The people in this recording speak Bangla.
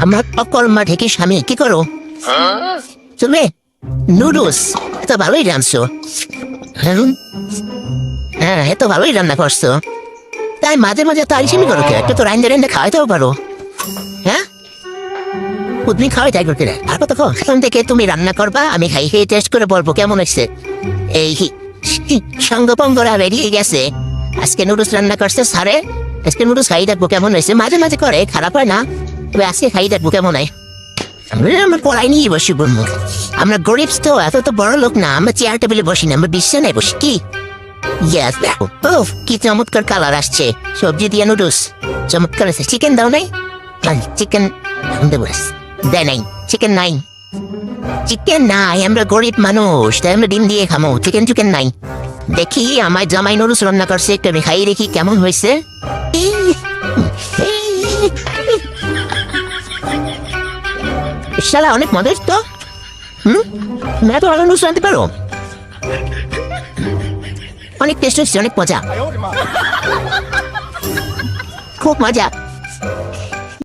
আমার অকর্মা ঢেকে স্বামী কি করো তুমি? নুডলস এত ভালোই রাঁধছো। হ্যাঁ এত ভালোই রান্না করছো, তাই মাঝে মাঝে তো আইসিমি করো কে? একটু তো রান্না রান্না খাওয়াইতেও পারো। হ্যাঁ তুমি খাওয়াই তাই করতে আর কত এখন থেকে তুমি রান্না করবা, আমি খাই খেয়ে টেস্ট করে বলবো কেমন হয়েছে। এই সঙ্গপঙ্গরা বেরিয়ে গেছে, আজকে নুডলস রান্না করছে সারে, আজকে নুডলস খাই দেখবো কেমন হয়েছে। মাঝে মাঝে করে, খারাপ হয় না, তবে আজকে খাই দেখবো কেমন হয়। আমরা পড়াই নিয়ে বসি বলবো, আমরা গরিব তো, এত তো বড় লোক না, আমরা চেয়ার টেবিলে বসি না, আমরা বিছানায় বসি। কি ইয়েস দেখো, ওফ কি চমৎকার কালার আসছে, সবজি দিয়ে নুডলস চমৎকার আছে। চিকেন দাও নাই? চিকেন দেবো, দেয় নাই, চিকেন নাই, চিকেন নাই, আমরা গরিব মানুষ তাই আমরা ডিম দিয়ে খামো, চিকেন চিকেন নাই। দেখি আমার জামাই নুডলস রান্না করছে, একটু আমি খাই দেখি কেমন হয়েছে। শালা অনেক মজার তো। না তো ভালো নুডলস রাঁধতে পারো, অনেক টেস্ট হচ্ছে, অনেক মজা, খুব মজা।